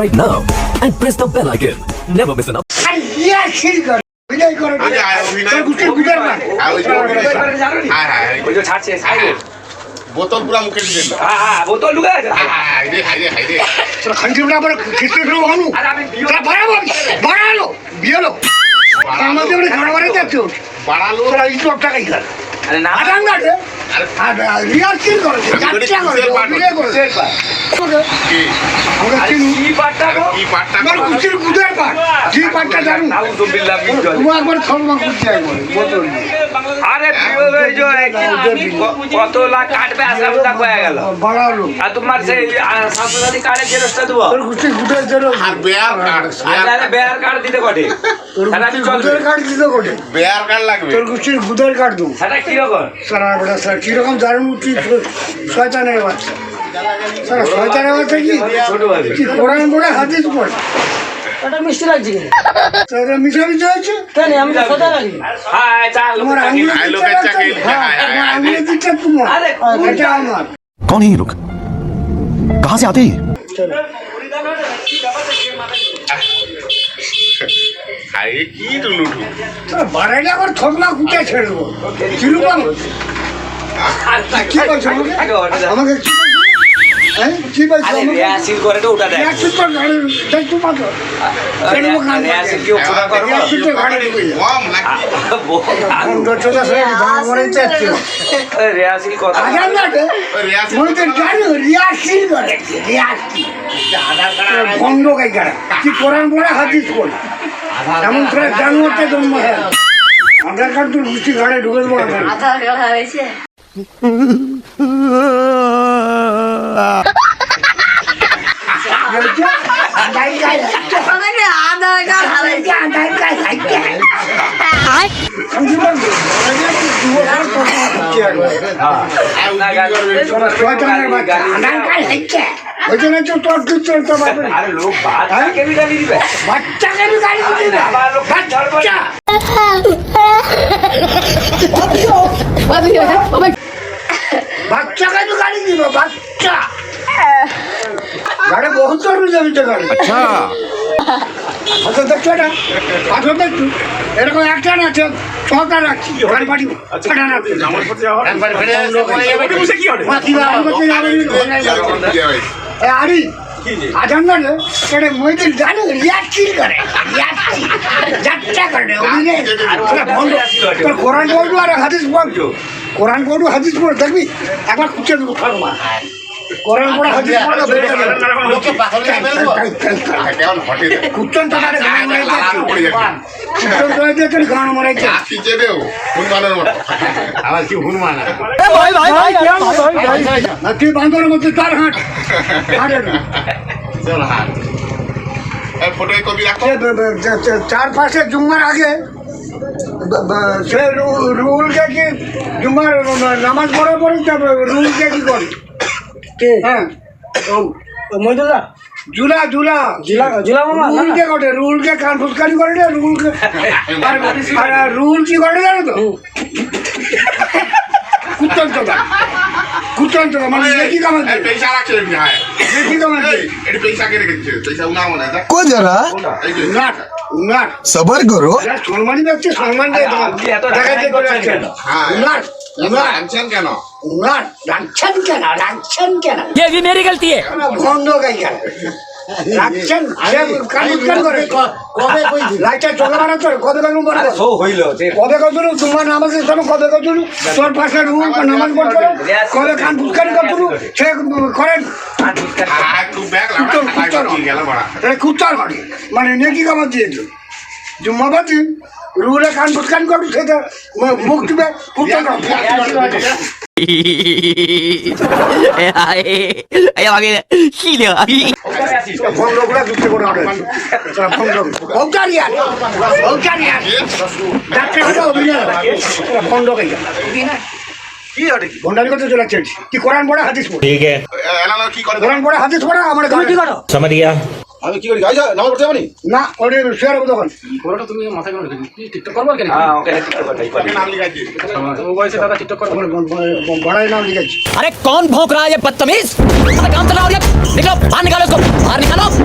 right now and press the bell icon. Never miss an update. বোতল পুরা মুখে দিলেন বোতল ঢুকে গেছে হাইরে হাইরে হাইরে খানকিটা আবার খিস্তি শুরু হলো বাড়ালো বিয়েলো আমাদের খানা বাড়াই যাচ্ছে বাড়ালো তোরা এই সব টাকাই খান আরে না আদান গাছে আর রিয়ার্সিল করেছে যাত্রা করেছে অভিনয় করেছে কি আমরা চিনি কি পাটটা গো কি পাটটা আমার কুচির গুদের পাট যে পাটটা জানো নাউজুবিল্লাহ মিন জালিক তোমার একবার থলমা করতে হয় বলে বোতল আরে এই যে কত লাখ কাটবে আসামটা কয়ে গেল বাড়ালো আর তোমার সেই স্বাস্থ্যসাথী কার্ডের জেরক্সটা দেবো তোর কুচির গুদের জন্য আর বেয়ার কার্ড আরে বেয়ার কার্ড দিতে কটে তোর সেটা আমি চলবে গুদের কার্ড দিতে কোটে বেয়ার কার্ড লাগবে তোর কুচির গুদের কার্ড দেবো সেটা কি রকম সারা বেটা স্যার কিরকম দারুণ উঠি শয়তানের বাচ্চা স্যার শয়তানের বাচ্চা কি ছোট ভাই কি কোরআন পড়ে হাদিস পড়ে ওটা মিষ্টি লাগছে কিনা তাহলে মিশামিশি হয়েছে কেন আমি তো সোজা লাগি হ্যাঁ চাল তোমার আঙুলের আইলো দিকটা বেচ্চা আছে? খেয়ে হ্যাঁ, তোমার আঙুলের দিকটা তোমার আরে এটা আমার कौन है ये लोग कहाँ से आते हैं হাইরে কি টুনুটু তোর বাড়াইলে আবার থকলা কুটে ছেড়ে দেবো কিরকম কি বলছো আমাকে? আমাকে কি বলছো হ্যাঁ কি বলছো আরে আমাকে রিয়াসিল করে তো ওটা দেখ রিয়াকশন তো গাড়ি দেখতে পাচ্ছ রিয়াসিল কি ওটা করবো রিয়াকশন তো গাড়ি ঢুকে যায় কম নাকি দর্শকরা সবাই ভালো করে চাচ্ছে রিয়াসিল কথা আজান নাটে রিয়াজ মনে তো জানো রিয়াকশন করেছে রিয়াকশন বন্ধ কাই করা কি কোরআন পড়ে হাদিস পড়ে এমন করে জানোয়ারটা জন্ম হয় আধার কার্ড তো গুষ্টি ঘাড়ে ঢুকে দেবো আধার কার্ড হারাইছে আধার কার্ড হারাইছে ওই জন্য তো তোর দুধ চলতে পারবে আরে লোক বাচ্চাকে বি গালি দিবে বাচ্চাকে আমি গাড়ি দিবি না আবার লোক বাচ্চা বাচ্চাকে তো গাড়ি দিব বাচ্চা গাড়ি বহুত চড়বে যাবি তো গাড়ি আচ্ছা আচ্ছা দেখছো এটা আচ্ছা দেখছো এরকম একটা না ছটা রাখছি গাড়ি পাঠিয়ে ছটা রাখছি আরে আজান না এটা মহিদিন জানো রিয়াক্সিল করে রিয়াক্সিল যাত্রা করে অভিনয় বন্ধ তোর কোরআন পড়বো আর হাদিস পড়ছো কোরআন পড়বো হাদিস পড়ো দেখবি একবার খুঁজে দেবো থাকবা কোরআন পড়া হাদিস পড়ো কেমন হটে কুচ্চন টাকারে গান মারাইছে কুচ্চন করে দিয়েছে গান মারাইছে পিছে দেও হনুমানের মতো আমার কি হনুমান না তুই বান্দরের মধ্যে তার হাঁট হাঁটে না চল হাত এই ফটো কপি রাখো চার পাঁচে জুম্মার আগে সে রুলকে কি জুম্মার নামাজ পড়ার পরে রুলকে কি করে হ্যাঁ মজুদা জুলা জুলা জুলা মামা রুলকে করে রুলকে কান ফুসকানি করে না রুলকে আর রুল কি করে জানো তো কুচন্তটা কুচন্তটা মানে কি কামান এই পয়সা রাখছে হ্যাঁ কি কামান এটা পয়সা কে রেখেছে পয়সা উনা মনে আছে को जरा এই যে নাট নাট सबर करो সম্মানই ব্যক্তি সম্মান দিয়ে দেখা দিয়ে করে আছে হ্যাঁ নাট আনছেন কেন নাট রাখছেন কেন রাখছেন কেন ये भी मेरी गलती है বন্ধ গাই কেন রাখছেন কান করে কবে কই লাইটটা চলে মারা তো কবে কানুন বড় সো হইলো যে কবে কতলু তোমার নামাজ ইসলাম কবে কতলু তোর পাশে রুল নামাজ পড়তো কবে কান ফুসকানি করতো সে করেন একটু ব্যাগ লাগা কি গেল বড়া কুত্তার বাড়ি মানে নেকি কামার দিয়েছে জুম্মাবাদি রুলে কান ফুসকানি করতো সেটা মুখ দিবে কুত্তার ফন্ডগুলা যুক্ত করে ফন্ড ভন্ডারি করতে চলে যাচ্ছে কি কোরআন পড়া হাদিস পড়া ठीक है এলানো কি করে কোরআন পড়া হাদিস পড়া আমার তুমি কি করো समझ गया আমি কি করি গাইছা নামাজ পড়তে যাবনি না ওরে শেয়ার করবো তখন পুরোটা তুমি মাথায় করে টিকটক করবো কেন হ্যাঁ ওকে ঠিক কথা আমি নাম লিখাইছি ও বয়সে দাদা টিকটক করবো বড়াই নাম লিখেছি अरे कौन भौंक रहा है ये बदतमीज काम चलाओ, निकलो बाहर निकालो इसको, बाहर निकालो।